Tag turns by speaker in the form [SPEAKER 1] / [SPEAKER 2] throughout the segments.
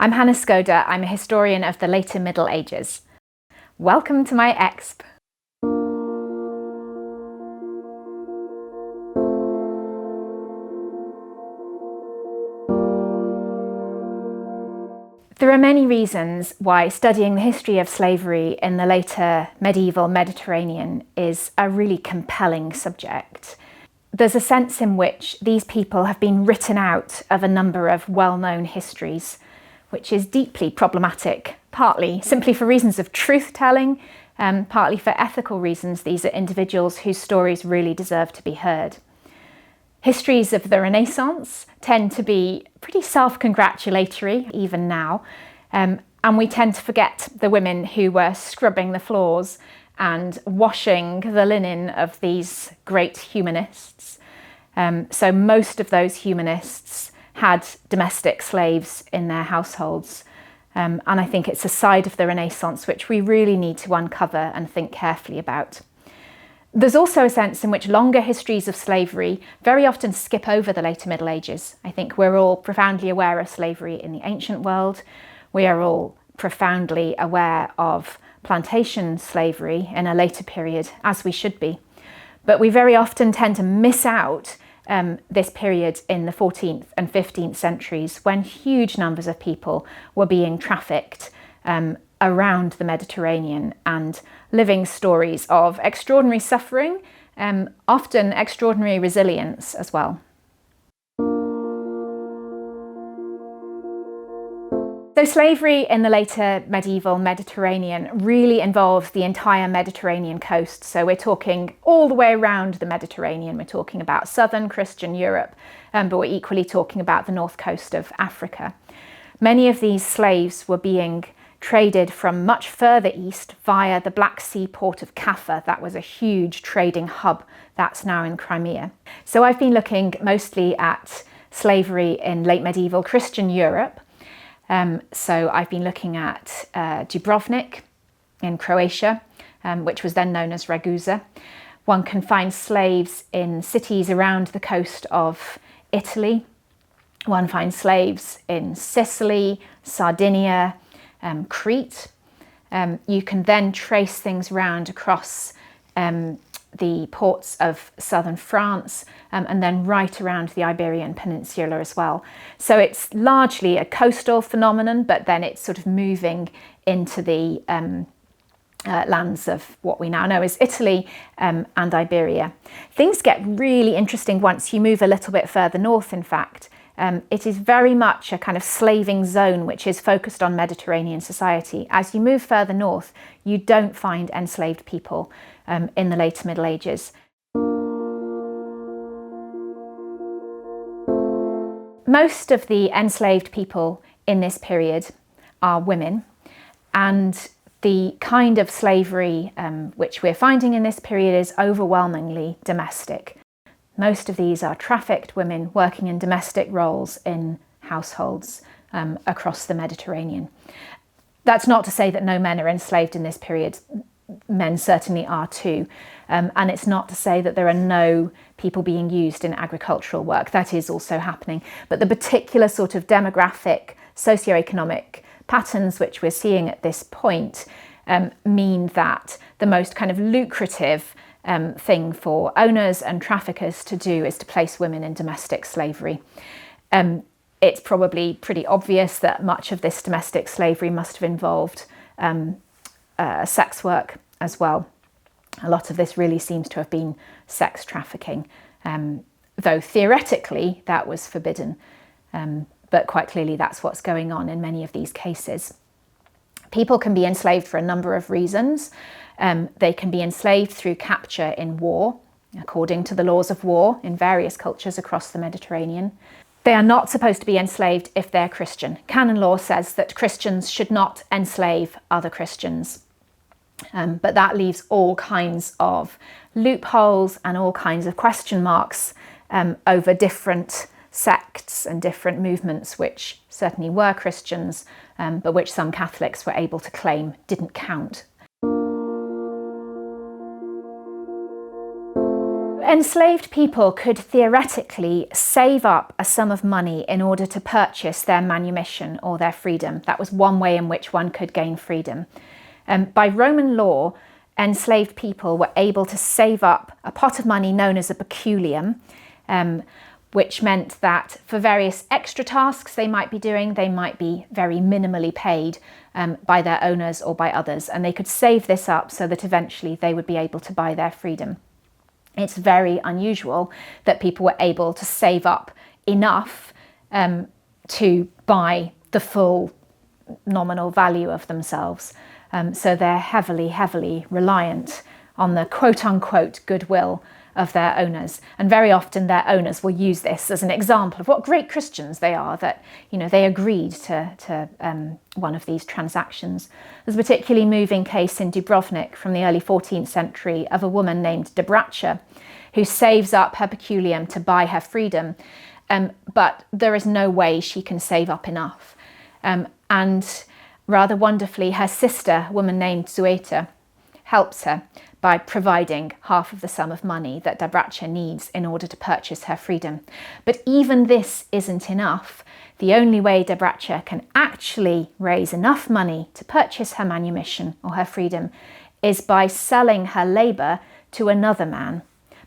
[SPEAKER 1] I'm Hannah Skoda. I'm a historian of the later Middle Ages. Welcome to my exp. There are many reasons why studying the history of slavery in the later medieval Mediterranean is a really compelling subject. There's a sense in which these people have been written out of a number of well-known histories, which is deeply problematic, partly simply for reasons of truth-telling, partly for ethical reasons. These are individuals whose stories really deserve to be heard. Histories of the Renaissance tend to be pretty self-congratulatory, even now, and we tend to forget the women who were scrubbing the floors and washing the linen of these great humanists. So most of those humanists had domestic slaves in their households. And I think it's a side of the Renaissance which we really need to uncover and think carefully about. There's also a sense in which longer histories of slavery very often skip over the later Middle Ages. I think we're all profoundly aware of slavery in the ancient world. We are all profoundly aware of plantation slavery in a later period, as we should be. But we very often tend to miss out this period in the 14th and 15th centuries, when huge numbers of people were being trafficked around the Mediterranean and living stories of extraordinary suffering, often extraordinary resilience as well. So slavery in the later medieval Mediterranean really involves the entire Mediterranean coast. So we're talking all the way around the Mediterranean. We're talking about southern Christian Europe, but we're equally talking about the north coast of Africa. Many of these slaves were being traded from much further east via the Black Sea port of Kaffa. That was a huge trading hub that's now in Crimea. So I've been looking mostly at slavery in late medieval Christian Europe. So I've been looking at Dubrovnik in Croatia, which was then known as Ragusa. One can find slaves in cities around the coast of Italy. One finds slaves in Sicily, Sardinia, Crete. You can then trace things round across the ports of southern France and then right around the Iberian Peninsula as well. So it's largely a coastal phenomenon, but then it's sort of moving into the lands of what we now know as Italy and Iberia. Things get really interesting once you move a little bit further north, in fact. It is very much a kind of slaving zone which is focused on Mediterranean society. As you move further north, you don't find enslaved people in the later Middle Ages. Most of the enslaved people in this period are women, and the kind of slavery which we're finding in this period is overwhelmingly domestic. Most of these are trafficked women working in domestic roles in households across the Mediterranean. That's not to say that no men are enslaved in this period. Men certainly are too. And it's not to say that there are no people being used in agricultural work. That is also happening. But the particular sort of demographic, socioeconomic patterns which we're seeing at this point mean that the most kind of lucrative thing for owners and traffickers to do is to place women in domestic slavery. It's probably pretty obvious that much of this domestic slavery must have involved sex work as well. A lot of this really seems to have been sex trafficking, though theoretically that was forbidden. But quite clearly that's what's going on in many of these cases. People can be enslaved for a number of reasons. They can be enslaved through capture in war, according to the laws of war in various cultures across the Mediterranean. They are not supposed to be enslaved if they're Christian. Canon law says that Christians should not enslave other Christians. But that leaves all kinds of loopholes and all kinds of question marks over different sects and different movements which certainly were Christians, but which some Catholics were able to claim didn't count. enslaved people could theoretically save up a sum of money in order to purchase their manumission or their freedom. That was one way in which one could gain freedom. By Roman law, enslaved people were able to save up a pot of money known as a peculium, which meant that for various extra tasks they might be doing, they might be very minimally paid by their owners or by others, and they could save this up so that eventually they would be able to buy their freedom. It's very unusual that people were able to save up enough to buy the full nominal value of themselves. So they're heavily reliant on the quote-unquote goodwill of their owners. And very often their owners will use this as an example of what great Christians they are, that, you know, they agreed to one of these transactions. There's a particularly moving case in Dubrovnik from the early 14th century of a woman named Debratcha, who saves up her peculium to buy her freedom, but there is no way she can save up enough. And rather wonderfully, her sister, a woman named Zueta, helps her by providing half of the sum of money that Debratcha needs in order to purchase her freedom. But even this isn't enough. The only way Debratcha can actually raise enough money to purchase her manumission or her freedom is by selling her labour to another man.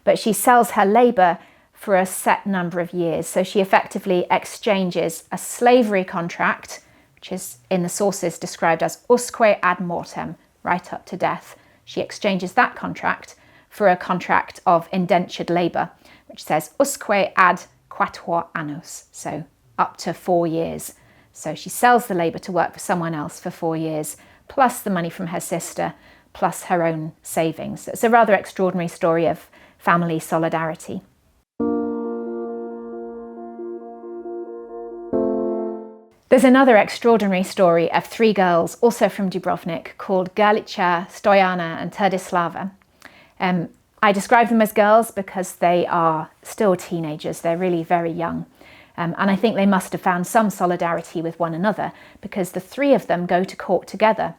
[SPEAKER 1] But she sells her labour for a set number of years. So she effectively exchanges a slavery contract, which is in the sources described as usque ad mortem, right up to death. She exchanges that contract for a contract of indentured labour, which says usque ad quatuor annus, so up to 4 years. So she sells the labour to work for someone else for 4 years, plus the money from her sister, plus her own savings. So it's a rather extraordinary story of family solidarity. There's another extraordinary story of 3 girls, also from Dubrovnik, called Galicia, Stojana and Turdislava. I describe them as girls because they are still teenagers. They're really very young. And I think they must have found some solidarity with one another, because the 3 of them go to court together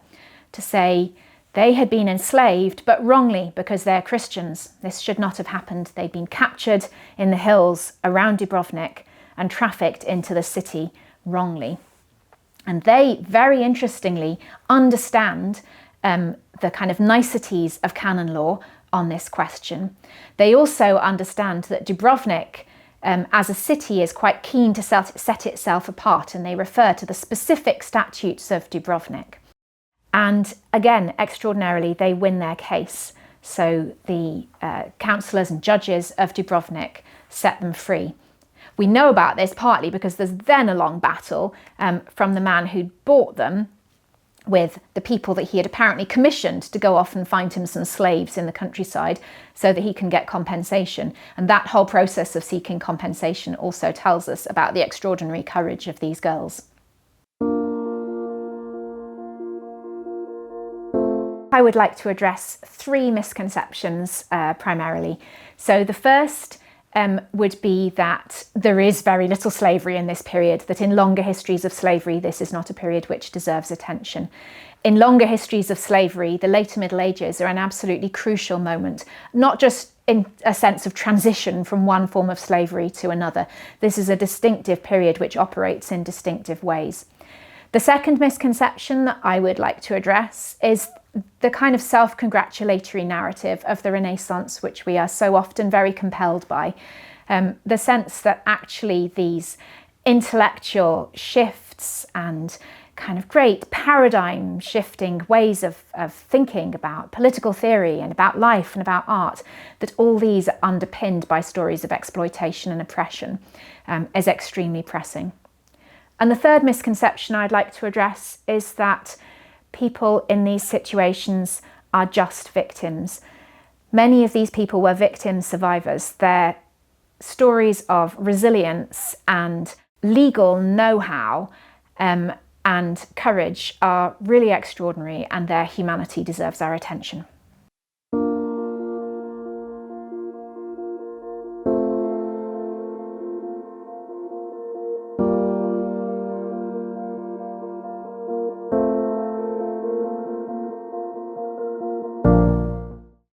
[SPEAKER 1] to say they had been enslaved, but wrongly, because they're Christians. This should not have happened. They'd been captured in the hills around Dubrovnik and trafficked into the city wrongly. And they, very interestingly, understand the kind of niceties of canon law on this question. They also understand that Dubrovnik as a city is quite keen to set itself apart, and they refer to the specific statutes of Dubrovnik. And again, extraordinarily, they win their case. So the councillors and judges of Dubrovnik set them free. We know about this partly because there's then a long battle from the man who'd bought them with the people that he had apparently commissioned to go off and find him some slaves in the countryside so that he can get compensation. And that whole process of seeking compensation also tells us about the extraordinary courage of these girls. I would like to address 3 misconceptions primarily. So the first would be that there is very little slavery in this period, that in longer histories of slavery, this is not a period which deserves attention. In longer histories of slavery, the later Middle Ages are an absolutely crucial moment, not just in a sense of transition from one form of slavery to another. This is a distinctive period which operates in distinctive ways. The second misconception that I would like to address is the kind of self-congratulatory narrative of the Renaissance, which we are so often very compelled by. The sense that actually these intellectual shifts and kind of great paradigm shifting ways of thinking about political theory and about life and about art, that all these are underpinned by stories of exploitation and oppression, is extremely pressing. And the third misconception I'd like to address is that people in these situations are just victims. Many of these people were victim survivors. Their stories of resilience and legal know-how and courage are really extraordinary, and their humanity deserves our attention.